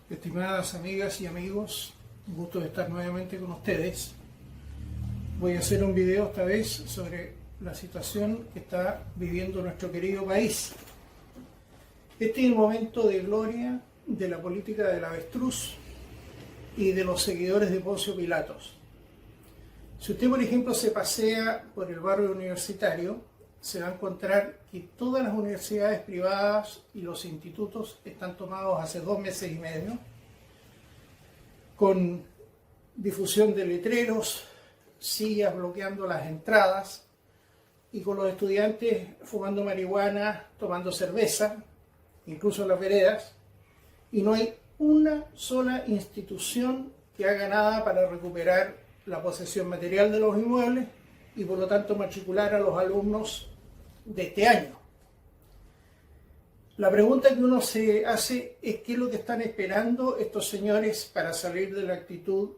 Estimadas amigas y amigos, un gusto de estar nuevamente con ustedes. Voy a hacer un video esta vez sobre la situación que está viviendo nuestro querido país. Este es el momento de gloria de la política del avestruz y de los seguidores de Poncio Pilatos. Si usted, por ejemplo, se pasea por el barrio universitario, se va a encontrar que todas las universidades privadas y los institutos están tomados hace 2 meses y medio, con difusión de letreros, sillas bloqueando las entradas y con los estudiantes fumando marihuana, tomando cerveza, incluso en las veredas, y no hay una sola institución que haga nada para recuperar la posesión material de los inmuebles y por lo tanto matricular a los alumnos de este año. La pregunta que uno se hace es qué es lo que están esperando estos señores para salir de la actitud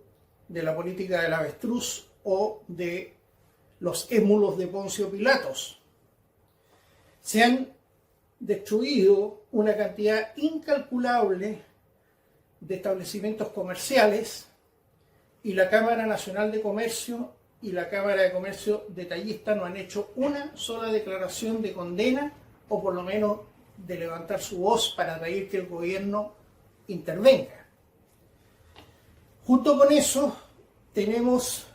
de la política del avestruz o de los émulos de Poncio Pilatos. Se han destruido una cantidad incalculable de establecimientos comerciales y la Cámara Nacional de Comercio y la Cámara de Comercio Detallista no han hecho una sola declaración de condena o por lo menos de levantar su voz para pedir que el gobierno intervenga. Junto con eso tenemos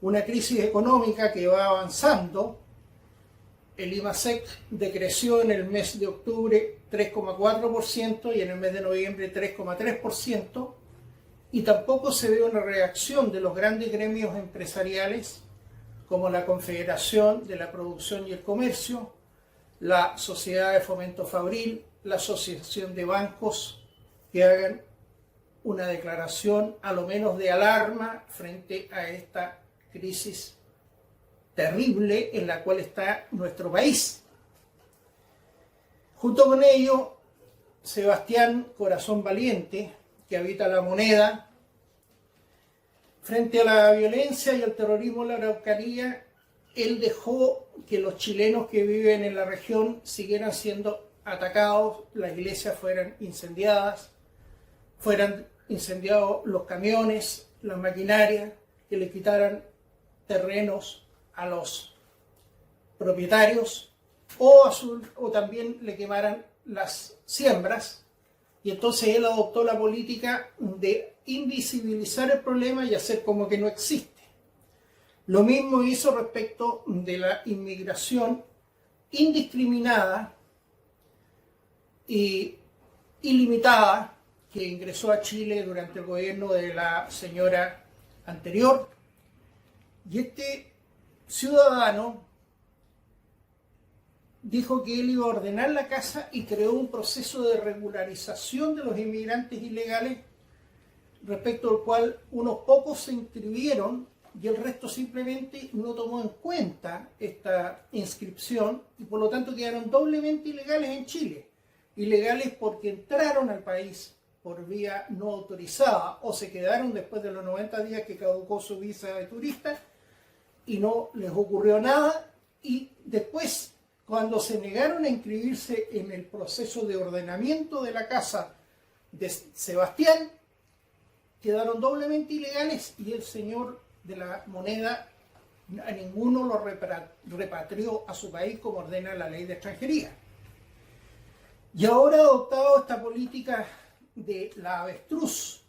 una crisis económica que va avanzando. El IMASEC decreció en el mes de octubre 3,4% y en el mes de noviembre 3,3%. Y tampoco se ve una reacción de los grandes gremios empresariales como la Confederación de la Producción y el Comercio, la Sociedad de Fomento Fabril, la Asociación de Bancos, que hagan una declaración a lo menos de alarma frente a esta crisis terrible en la cual está nuestro país. Junto con ello, Sebastián Corazón Valiente, que habita La Moneda, frente a la violencia y al terrorismo en la Araucanía, él dejó que los chilenos que viven en la región siguieran siendo atacados, las iglesias fueran incendiados los camiones, las maquinarias, que le quitaran terrenos a los propietarios o también le quemaran las siembras. Y entonces él adoptó la política de invisibilizar el problema y hacer como que no existe. Lo mismo hizo respecto de la inmigración indiscriminada y ilimitada que ingresó a Chile durante el gobierno de la señora anterior. Y este ciudadano dijo que él iba a ordenar la casa y creó un proceso de regularización de los inmigrantes ilegales, respecto al cual unos pocos se inscribieron y el resto simplemente no tomó en cuenta esta inscripción y por lo tanto quedaron doblemente ilegales en Chile. Ilegales porque entraron al país por vía no autorizada o se quedaron después de los 90 días que caducó su visa de turista y no les ocurrió nada, y después, cuando se negaron a inscribirse en el proceso de ordenamiento de la casa de Sebastián, quedaron doblemente ilegales y el señor de La Moneda a ninguno lo repatrió a su país como ordena la ley de extranjería. Y ahora ha adoptado esta política de la avestruz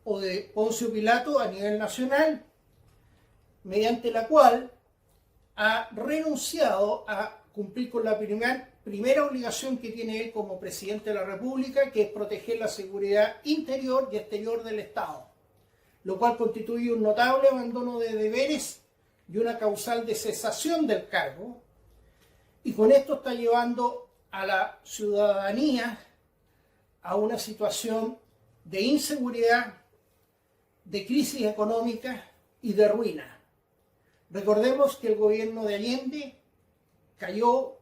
o de Poncio Pilato a nivel nacional, mediante la cual ha renunciado a cumplir con la primera obligación que tiene él como presidente de la República, que es proteger la seguridad interior y exterior del Estado, lo cual constituye un notable abandono de deberes y una causal de cesación del cargo, y con esto está llevando a la ciudadanía a una situación de inseguridad, de crisis económica y de ruina. Recordemos que el gobierno de Allende cayó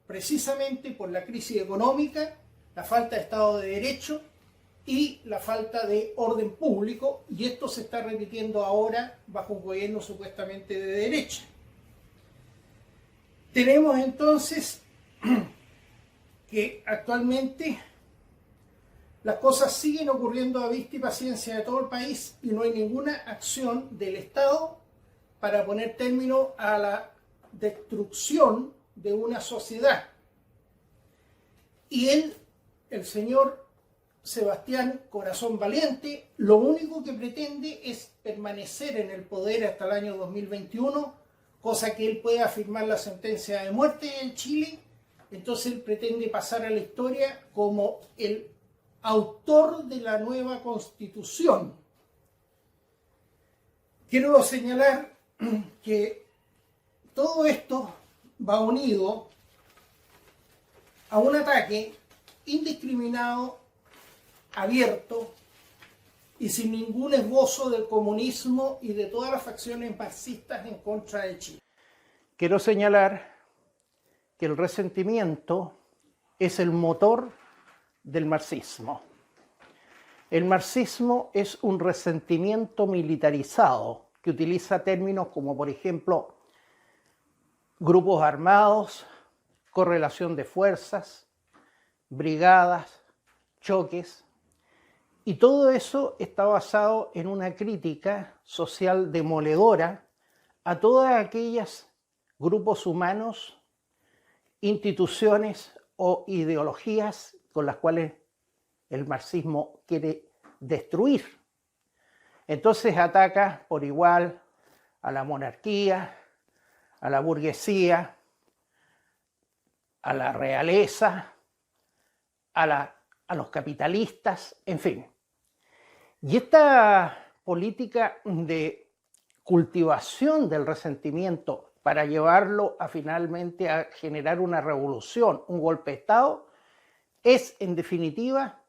precisamente por la crisis económica, la falta de Estado de Derecho y la falta de orden público, y esto se está repitiendo ahora bajo un gobierno supuestamente de derecha. Tenemos entonces que actualmente Las cosas siguen ocurriendo a vista y paciencia de todo el país y no hay ninguna acción del Estado para poner término a la destrucción de una sociedad. Y él, el señor Sebastián Corazón Valiente, lo único que pretende es permanecer en el poder hasta el año 2021, cosa que él puede afirmar la sentencia de muerte en Chile. Entonces él pretende pasar a la historia como el autor de la nueva Constitución. Quiero señalar que todo esto va unido a un ataque indiscriminado, abierto y sin ningún esbozo del comunismo y de todas las facciones marxistas en contra de Chile. Quiero señalar que el resentimiento es el motor del marxismo. El marxismo es un resentimiento militarizado que utiliza términos como, por ejemplo, grupos armados, correlación de fuerzas, brigadas, choques, y todo eso está basado en una crítica social demoledora a todas aquellas grupos humanos, instituciones o ideologías con las cuales el marxismo quiere destruir. Entonces ataca por igual a la monarquía, a la burguesía, a la realeza, a los capitalistas, en fin. Y esta política de cultivación del resentimiento para llevarlo a finalmente a generar una revolución, un golpe de Estado, es en definitiva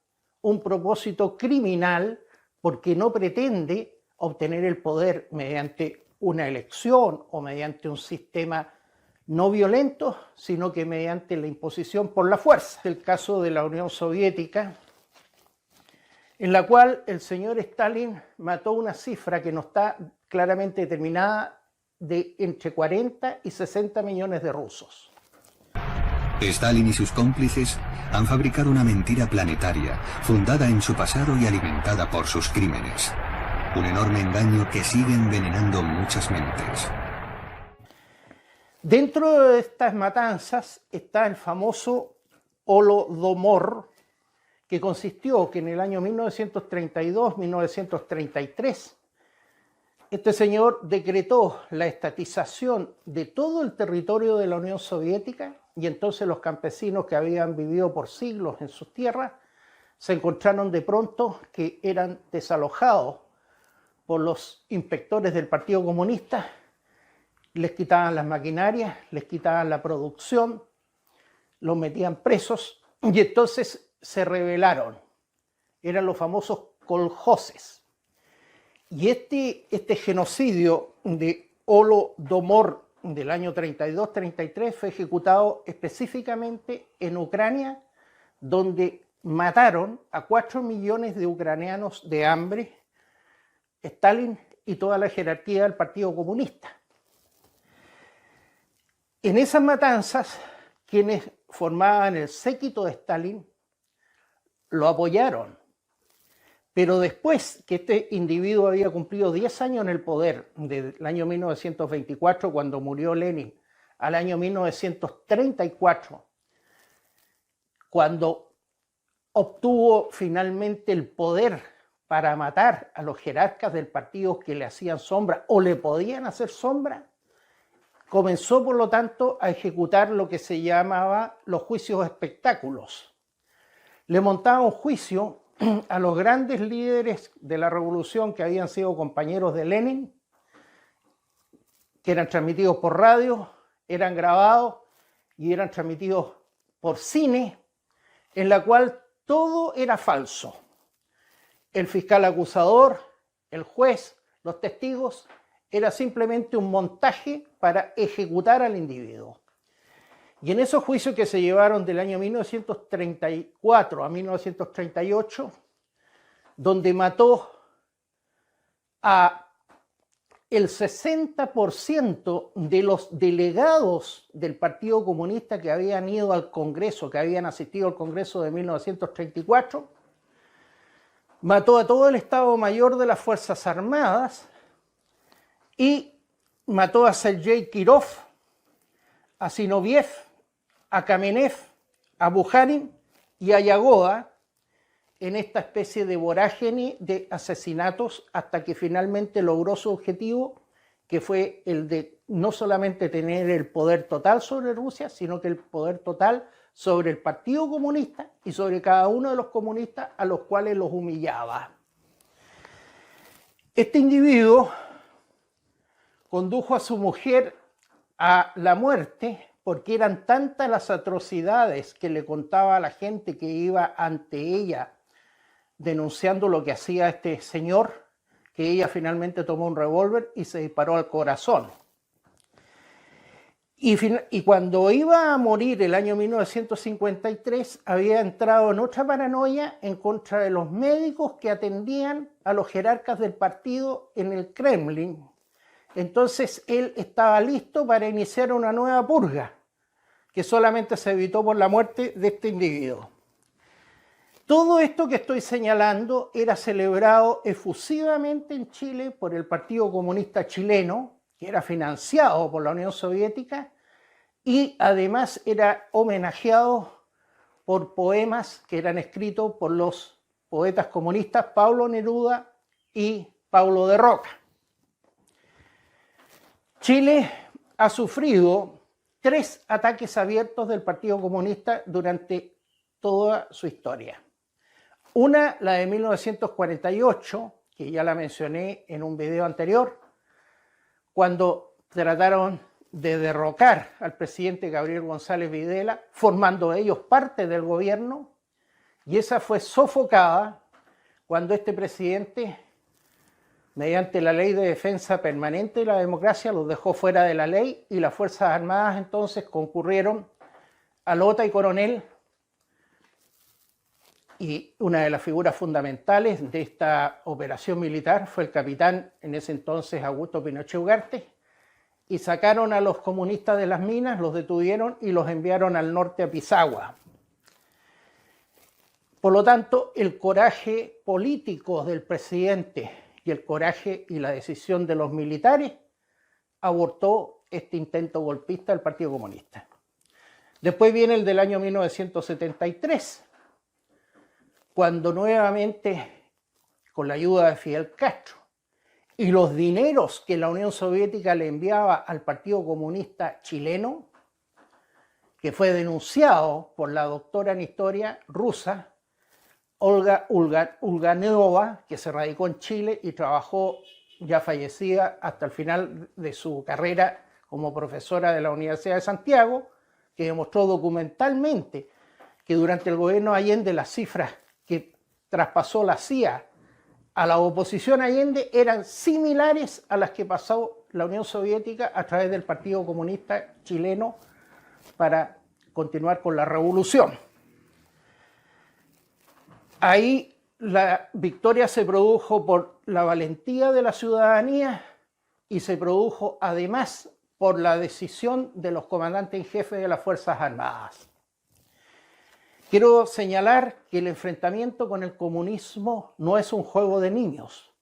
un propósito criminal porque no pretende obtener el poder mediante una elección o mediante un sistema no violento, sino que mediante la imposición por la fuerza. El caso de la Unión Soviética, en la cual el señor Stalin mató una cifra que no está claramente determinada de entre 40 y 60 millones de rusos. Stalin y sus cómplices han fabricado una mentira planetaria, fundada en su pasado y alimentada por sus crímenes. Un enorme engaño que sigue envenenando muchas mentes. Dentro de estas matanzas está el famoso Holodomor, que consistió que en el año 1932-1933 este señor decretó la estatización de todo el territorio de la Unión Soviética y entonces los campesinos que habían vivido por siglos en sus tierras se encontraron de pronto que eran desalojados por los inspectores del Partido Comunista, les quitaban las maquinarias, les quitaban la producción, los metían presos y entonces se rebelaron. Eran los famosos koljoses. Y este genocidio de Holodomor del año 32-33 fue ejecutado específicamente en Ucrania, donde mataron a 4 millones de ucranianos de hambre, Stalin y toda la jerarquía del Partido Comunista. En esas matanzas, quienes formaban el séquito de Stalin lo apoyaron. Pero después que este individuo había cumplido 10 años en el poder, del año 1924, cuando murió Lenin, al año 1934, cuando obtuvo finalmente el poder para matar a los jerarcas del partido que le hacían sombra o le podían hacer sombra, comenzó por lo tanto a ejecutar lo que se llamaba los juicios espectáculos. Le montaba un juicio a los grandes líderes de la revolución que habían sido compañeros de Lenin, que eran transmitidos por radio, eran grabados y eran transmitidos por cine, en la cual todo era falso. El fiscal acusador, el juez, los testigos, era simplemente un montaje para ejecutar al individuo. Y en esos juicios que se llevaron del año 1934 a 1938, donde mató a el 60% de los delegados del Partido Comunista que habían ido al Congreso, que habían asistido al Congreso de 1934, mató a todo el Estado Mayor de las Fuerzas Armadas y mató a Sergei Kirov, a Zinoviev, a Kamenev, a Bukharin y a Yagoda en esta especie de vorágine de asesinatos hasta que finalmente logró su objetivo, que fue el de no solamente tener el poder total sobre Rusia, sino que el poder total sobre el Partido Comunista y sobre cada uno de los comunistas a los cuales los humillaba. Este individuo condujo a su mujer a la muerte porque eran tantas las atrocidades que le contaba a la gente que iba ante ella denunciando lo que hacía este señor, que ella finalmente tomó un revólver y se disparó al corazón. Y cuando iba a morir el año 1953, había entrado en otra paranoia en contra de los médicos que atendían a los jerarcas del partido en el Kremlin. Entonces él estaba listo para iniciar una nueva purga, que solamente se evitó por la muerte de este individuo. Todo esto que estoy señalando era celebrado efusivamente en Chile por el Partido Comunista Chileno, que era financiado por la Unión Soviética, y además era homenajeado por poemas que eran escritos por los poetas comunistas Pablo Neruda y Pablo de Roca. Chile ha sufrido 3 ataques abiertos del Partido Comunista durante toda su historia. Una, la de 1948, que ya la mencioné en un video anterior, cuando trataron de derrocar al presidente Gabriel González Videla, formando ellos parte del gobierno, y esa fue sofocada cuando este presidente, mediante la Ley de Defensa Permanente de la Democracia, los dejó fuera de la ley y las Fuerzas Armadas entonces concurrieron a Lota y Coronel, y una de las figuras fundamentales de esta operación militar fue el capitán, en ese entonces Augusto Pinochet Ugarte, y sacaron a los comunistas de las minas, los detuvieron y los enviaron al norte a Pisagua. Por lo tanto, el coraje político del presidente y el coraje y la decisión de los militares abortó este intento golpista del Partido Comunista. Después viene el del año 1973, cuando nuevamente, con la ayuda de Fidel Castro y los dineros que la Unión Soviética le enviaba al Partido Comunista chileno, que fue denunciado por la doctora en historia rusa, Olga Ulganova, que se radicó en Chile y trabajó, ya fallecida, hasta el final de su carrera como profesora de la Universidad de Santiago, que demostró documentalmente que durante el gobierno de Allende las cifras que traspasó la CIA a la oposición a Allende eran similares a las que pasó la Unión Soviética a través del Partido Comunista chileno para continuar con la revolución. Ahí la victoria se produjo por la valentía de la ciudadanía y se produjo además por la decisión de los comandantes en jefe de las Fuerzas Armadas. Quiero señalar que el enfrentamiento con el comunismo no es un juego de niños.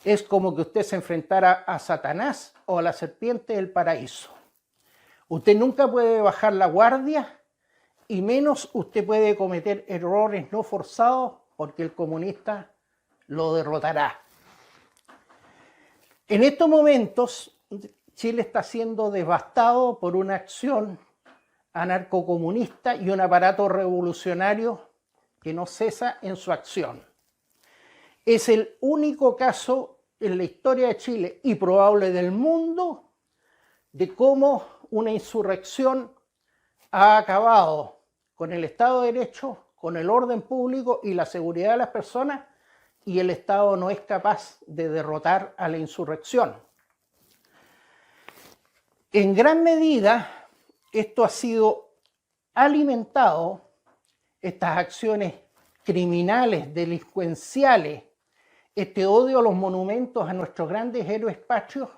Es como que usted se enfrentara a Satanás o a la serpiente del paraíso. Usted nunca puede bajar la guardia y menos usted puede cometer errores no forzados porque el comunista lo derrotará. En estos momentos, Chile está siendo devastado por una acción anarcocomunista y un aparato revolucionario que no cesa en su acción. Es el único caso en la historia de Chile y probable del mundo de cómo una insurrección ha acabado con el Estado de Derecho, con el orden público y la seguridad de las personas, y el Estado no es capaz de derrotar a la insurrección. En gran medida, esto ha sido alimentado, estas acciones criminales, delincuenciales, este odio a los monumentos a nuestros grandes héroes patrios,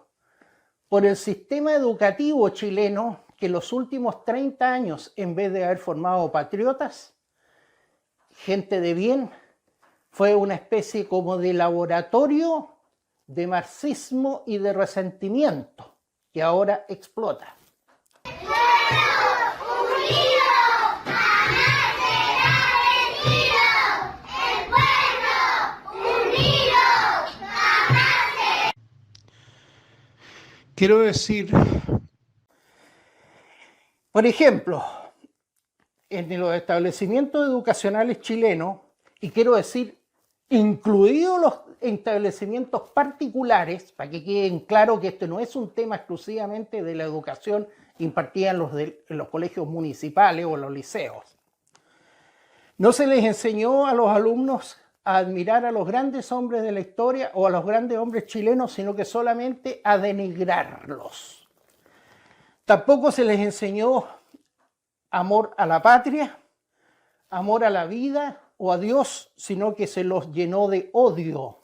por el sistema educativo chileno que los últimos 30 años, en vez de haber formado patriotas, gente de bien, fue una especie como de laboratorio de marxismo y de resentimiento que ahora explota. Quiero decir, por ejemplo, en los establecimientos educacionales chilenos, y quiero decir, incluidos los establecimientos particulares, para que queden claro que esto no es un tema exclusivamente de la educación impartida en los colegios municipales o los liceos. No se les enseñó a los alumnos a admirar a los grandes hombres de la historia o a los grandes hombres chilenos, sino que solamente a denigrarlos. Tampoco se les enseñó amor a la patria, amor a la vida o a Dios, sino que se los llenó de odio.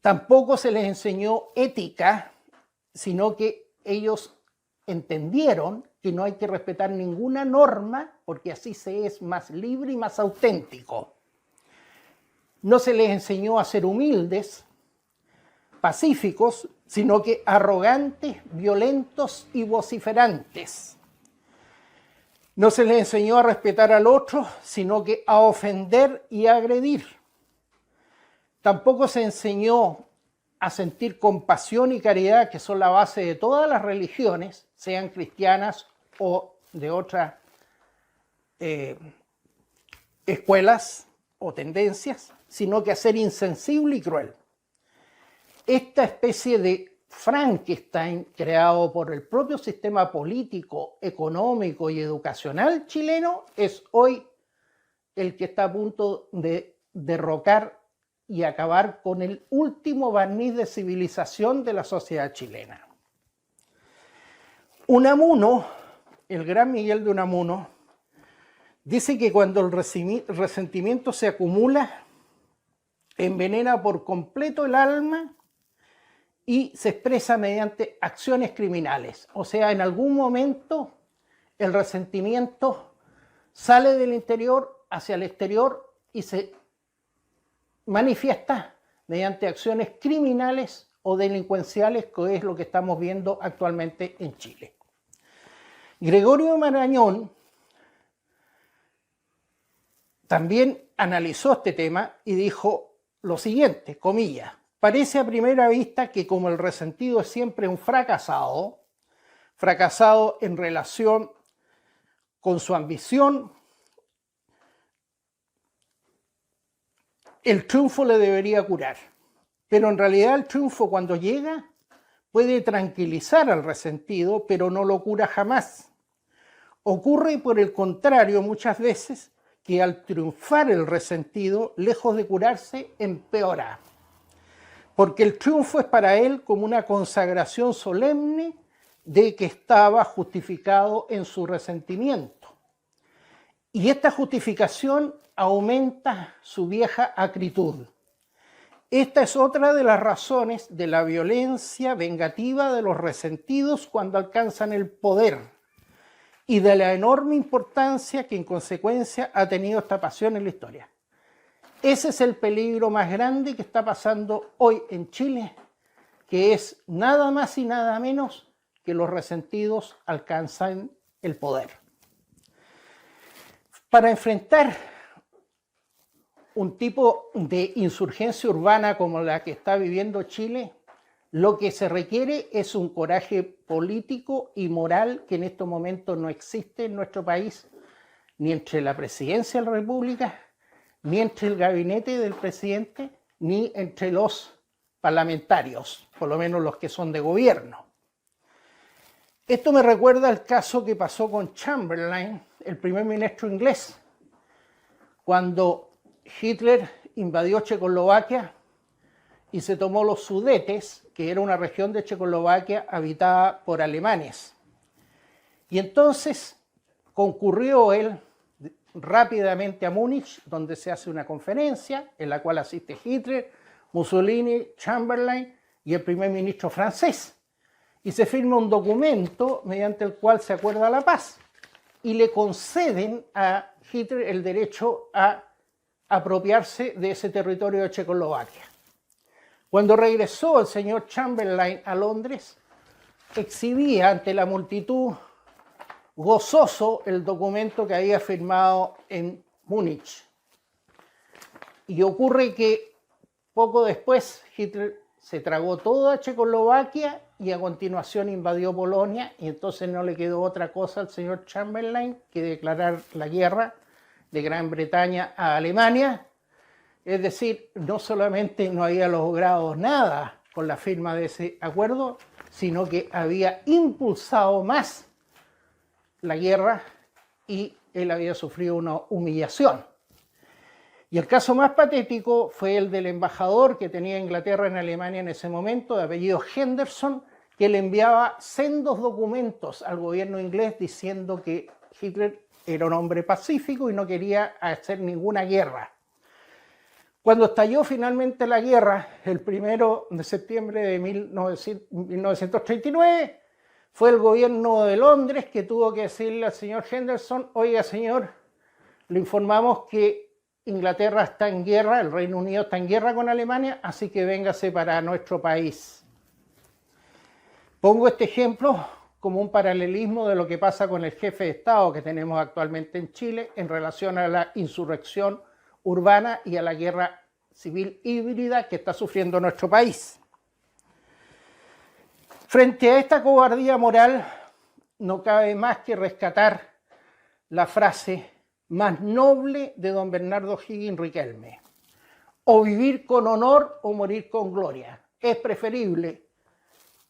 Tampoco se les enseñó ética, sino que ellos entendieron que no hay que respetar ninguna norma porque así se es más libre y más auténtico. No se les enseñó a ser humildes, pacíficos, sino que arrogantes, violentos y vociferantes. No se les enseñó a respetar al otro, sino que a ofender y a agredir. Tampoco se enseñó a sentir compasión y caridad, que son la base de todas las religiones, sean cristianas o de otras escuelas o tendencias, sino que a ser insensible y cruel. Esta especie de Frankenstein creado por el propio sistema político, económico y educacional chileno es hoy el que está a punto de derrocar y acabar con el último barniz de civilización de la sociedad chilena. Unamuno, el gran Miguel de Unamuno, dice que cuando el resentimiento se acumula, envenena por completo el alma y se expresa mediante acciones criminales. O sea, en algún momento el resentimiento sale del interior hacia el exterior y se manifiesta mediante acciones criminales o delincuenciales, que es lo que estamos viendo actualmente en Chile. Gregorio Marañón también analizó este tema y dijo lo siguiente, comillas: parece a primera vista que como el resentido es siempre un fracasado en relación con su ambición, el triunfo le debería curar. Pero en realidad el triunfo, cuando llega, puede tranquilizar al resentido, pero no lo cura jamás. Ocurre por el contrario muchas veces que al triunfar el resentido, lejos de curarse, empeora. Porque el triunfo es para él como una consagración solemne de que estaba justificado en su resentimiento. Y esta justificación aumenta su vieja acritud. Esta es otra de las razones de la violencia vengativa de los resentidos cuando alcanzan el poder y de la enorme importancia que en consecuencia ha tenido esta pasión en la historia. Ese es el peligro más grande que está pasando hoy en Chile, que es nada más y nada menos que los resentidos alcanzan el poder. Para enfrentar un tipo de insurgencia urbana como la que está viviendo Chile, lo que se requiere es un coraje político y moral que en estos momentos no existe en nuestro país, ni entre la presidencia de la República, ni entre el gabinete del presidente, ni entre los parlamentarios, por lo menos los que son de gobierno. Esto me recuerda al caso que pasó con Chamberlain, el primer ministro inglés, cuando Hitler invadió Checoslovaquia y se tomó los Sudetes, que era una región de Checoslovaquia habitada por alemanes. Y entonces concurrió él rápidamente a Múnich, donde se hace una conferencia en la cual asiste Hitler, Mussolini, Chamberlain y el primer ministro francés. Y se firma un documento mediante el cual se acuerda la paz y le conceden a Hitler el derecho a apropiarse de ese territorio de Checoslovaquia. Cuando regresó el señor Chamberlain a Londres, exhibía ante la multitud gozoso el documento que había firmado en Múnich. Y ocurre que poco después Hitler se tragó toda Checoslovaquia y a continuación invadió Polonia, y entonces no le quedó otra cosa al señor Chamberlain que declarar la guerra de Gran Bretaña a Alemania. Es decir, no solamente no había logrado nada con la firma de ese acuerdo, sino que había impulsado más la guerra y él había sufrido una humillación. Y el caso más patético fue el del embajador que tenía Inglaterra en Alemania en ese momento, de apellido Henderson, que le enviaba sendos documentos al gobierno inglés diciendo que Hitler era un hombre pacífico y no quería hacer ninguna guerra. Cuando estalló finalmente la guerra, el 1 de septiembre de 1939, fue el gobierno de Londres que tuvo que decirle al señor Henderson: oiga señor, le informamos que Inglaterra está en guerra, el Reino Unido está en guerra con Alemania, así que véngase para nuestro país. Pongo este ejemplo como un paralelismo de lo que pasa con el jefe de Estado que tenemos actualmente en Chile en relación a la insurrección urbana y a la guerra civil híbrida que está sufriendo nuestro país. Frente a esta cobardía moral, no cabe más que rescatar la frase más noble de don Bernardo Higgins Riquelme: o vivir con honor o morir con gloria. Es preferible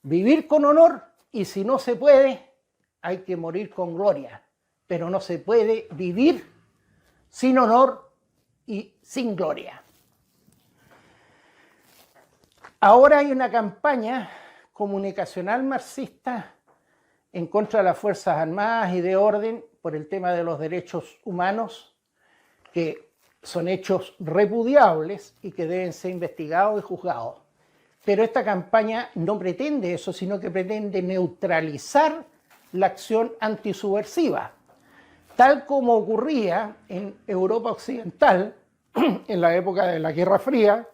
vivir con honor, y si no se puede, hay que morir con gloria, pero no se puede vivir sin honor y sin gloria. Ahora hay una campaña comunicacional marxista en contra de las Fuerzas Armadas y de orden por el tema de los derechos humanos, que son hechos repudiables y que deben ser investigados y juzgados. Pero esta campaña no pretende eso, sino que pretende neutralizar la acción antisubversiva, tal como ocurría en Europa Occidental en la época de la Guerra Fría,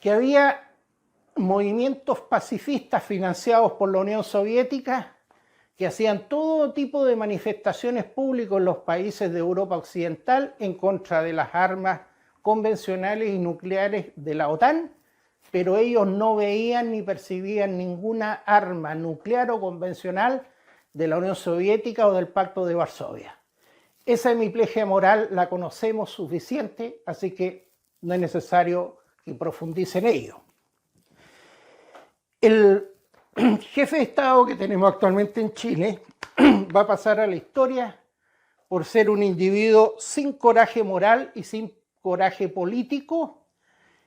que había movimientos pacifistas financiados por la Unión Soviética que hacían todo tipo de manifestaciones públicas en los países de Europa Occidental en contra de las armas convencionales y nucleares de la OTAN, pero ellos no veían ni percibían ninguna arma nuclear o convencional de la Unión Soviética o del Pacto de Varsovia. Esa hemiplegia moral la conocemos suficiente, así que no es necesario que profundice en ello. El jefe de Estado que tenemos actualmente en Chile va a pasar a la historia por ser un individuo sin coraje moral y sin coraje político,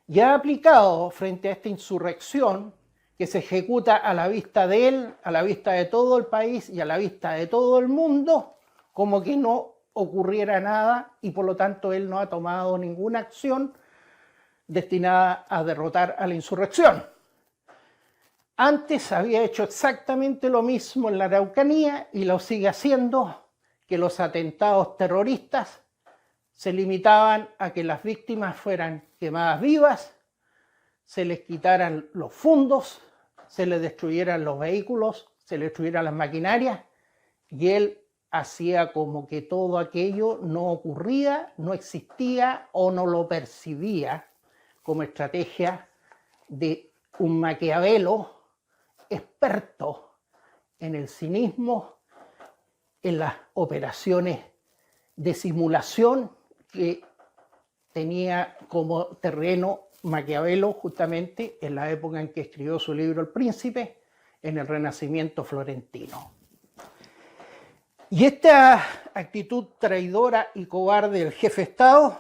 y ha aplicado frente a esta insurrección que se ejecuta a la vista de él, a la vista de todo el país y a la vista de todo el mundo, como que no ocurriera nada, y por lo tanto él no ha tomado ninguna acción destinada a derrotar a la insurrección. Antes había hecho exactamente lo mismo en la Araucanía y lo sigue haciendo, que los atentados terroristas se limitaban a que las víctimas fueran quemadas vivas, se les quitaran los fondos, se les destruyeran los vehículos, se les destruyeran las maquinarias, y él hacía como que todo aquello no ocurría, no existía o no lo percibía, como estrategia de un Maquiavelo experto en el cinismo, en las operaciones de simulación que tenía como terreno Maquiavelo justamente en la época en que escribió su libro El Príncipe, en el Renacimiento florentino. Y esta actitud traidora y cobarde del jefe de Estado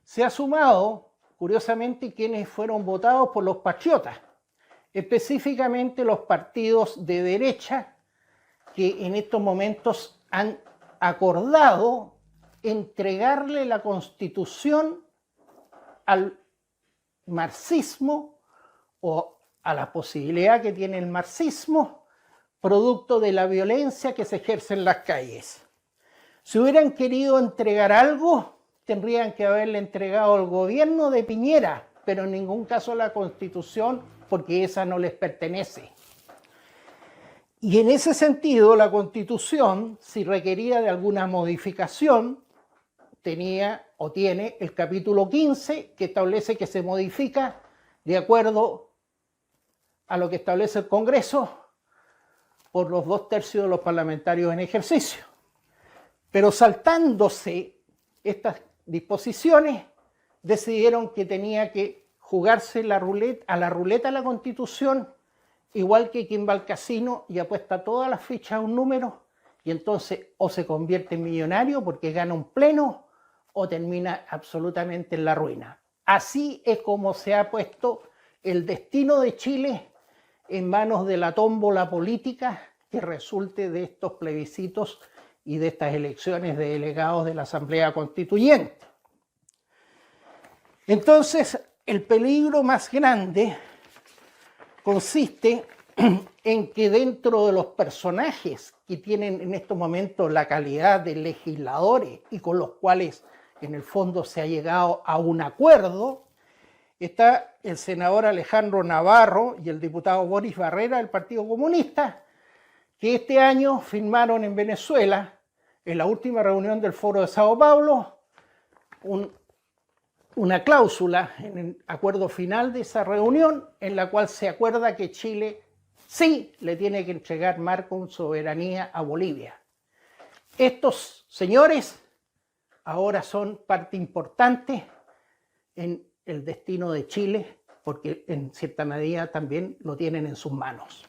se ha sumado, curiosamente, quienes fueron votados por los patriotas, específicamente los partidos de derecha que en estos momentos han acordado entregarle la Constitución al marxismo o a la posibilidad que tiene el marxismo producto de la violencia que se ejerce en las calles. Si hubieran querido entregar algo, tendrían que haberle entregado al gobierno de Piñera, pero en ningún caso la Constitución, porque esa no les pertenece. Y en ese sentido, la Constitución, si requería de alguna modificación, tenía o tiene el capítulo 15, que establece que se modifica de acuerdo a lo que establece el Congreso por los 2/3 de los parlamentarios en ejercicio. Pero saltándose estas disposiciones, decidieron que tenía que jugarse a la ruleta de la Constitución, igual que quien va al casino y apuesta todas las fichas a un número, y entonces o se convierte en millonario porque gana un pleno, o termina absolutamente en la ruina. Así es como se ha puesto el destino de Chile en manos de la tómbola política que resulte de estos plebiscitos y de estas elecciones de delegados de la Asamblea Constituyente. Entonces, el peligro más grande consiste en que dentro de los personajes que tienen en estos momentos la calidad de legisladores y con los cuales en el fondo se ha llegado a un acuerdo, está el senador Alejandro Navarro y el diputado Boris Barrera del Partido Comunista, que este año firmaron en Venezuela, en la última reunión del Foro de Sao Paulo, una cláusula en el acuerdo final de esa reunión en la cual se acuerda que Chile sí le tiene que entregar mar con soberanía a Bolivia. Estos señores ahora son parte importante en el destino de Chile porque en cierta medida también lo tienen en sus manos.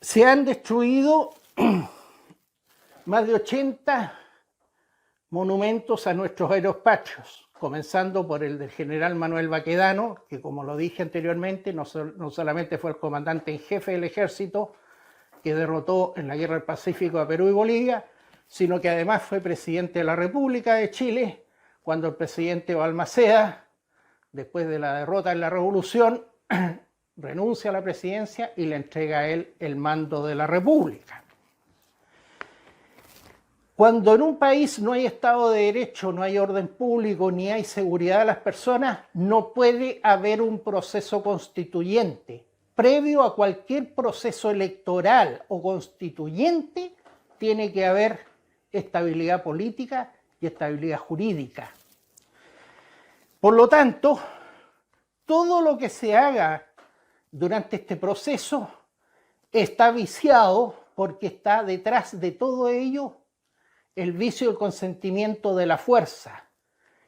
Se han destruido más de 80 monumentos a nuestros héroes patrios, comenzando por el del general Manuel Baquedano, que como lo dije anteriormente, no solamente fue el comandante en jefe del ejército que derrotó en la Guerra del Pacífico a Perú y Bolivia, sino que además fue presidente de la República de Chile, cuando el presidente Balmaceda, después de la derrota en la Revolución, renuncia a la presidencia y le entrega a él el mando de la República. Cuando en un país no hay Estado de Derecho, no hay orden público, ni hay seguridad de las personas, no puede haber un proceso constituyente. Previo a cualquier proceso electoral o constituyente, tiene que haber estabilidad política y estabilidad jurídica. Por lo tanto, todo lo que se haga durante este proceso está viciado porque está detrás de todo ello el vicio del consentimiento de la fuerza,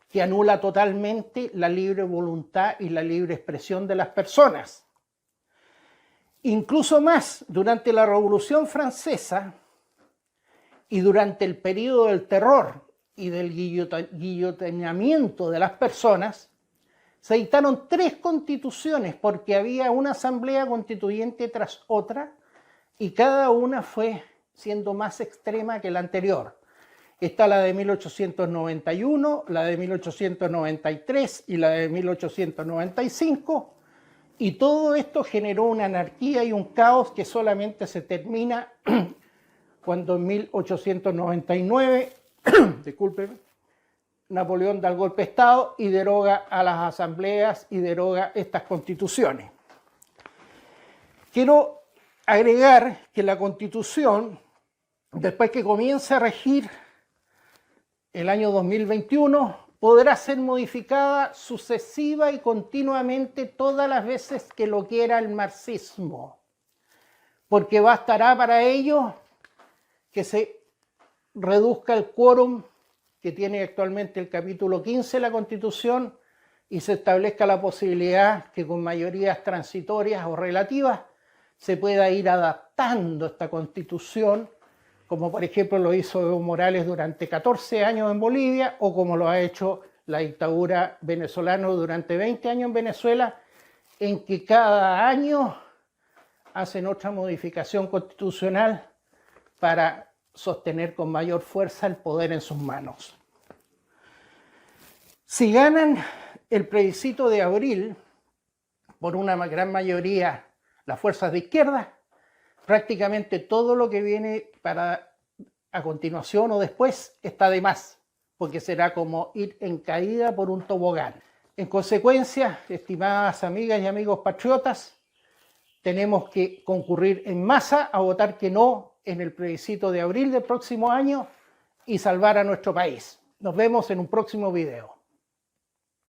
que anula totalmente la libre voluntad y la libre expresión de las personas. Incluso más, durante la Revolución Francesa y durante el periodo del terror y del guillotinamiento de las personas, se dictaron 3 constituciones porque había una asamblea constituyente tras otra y cada una fue siendo más extrema que la anterior. Está la de 1891, la de 1893 y la de 1895, y todo esto generó una anarquía y un caos que solamente se termina cuando en 1899, discúlpeme, Napoleón da el golpe de Estado y deroga a las asambleas y deroga estas constituciones. Quiero agregar que la Constitución, después que comience a regir el año 2021, podrá ser modificada sucesiva y continuamente todas las veces que lo quiera el marxismo, porque bastará para ello que se reduzca el quórum que tiene actualmente el capítulo 15 de la Constitución y se establezca la posibilidad que con mayorías transitorias o relativas se pueda ir adaptando esta Constitución, como por ejemplo lo hizo Evo Morales durante 14 años en Bolivia o como lo ha hecho la dictadura venezolana durante 20 años en Venezuela, en que cada año hacen otra modificación constitucional para sostener con mayor fuerza el poder en sus manos. Si ganan el plebiscito de abril por una gran mayoría las fuerzas de izquierda, prácticamente todo lo que viene a continuación o después está de más, porque será como ir en caída por un tobogán. En consecuencia, estimadas amigas y amigos patriotas, tenemos que concurrir en masa a votar que no en el plebiscito de abril del próximo año y salvar a nuestro país. Nos vemos en un próximo video.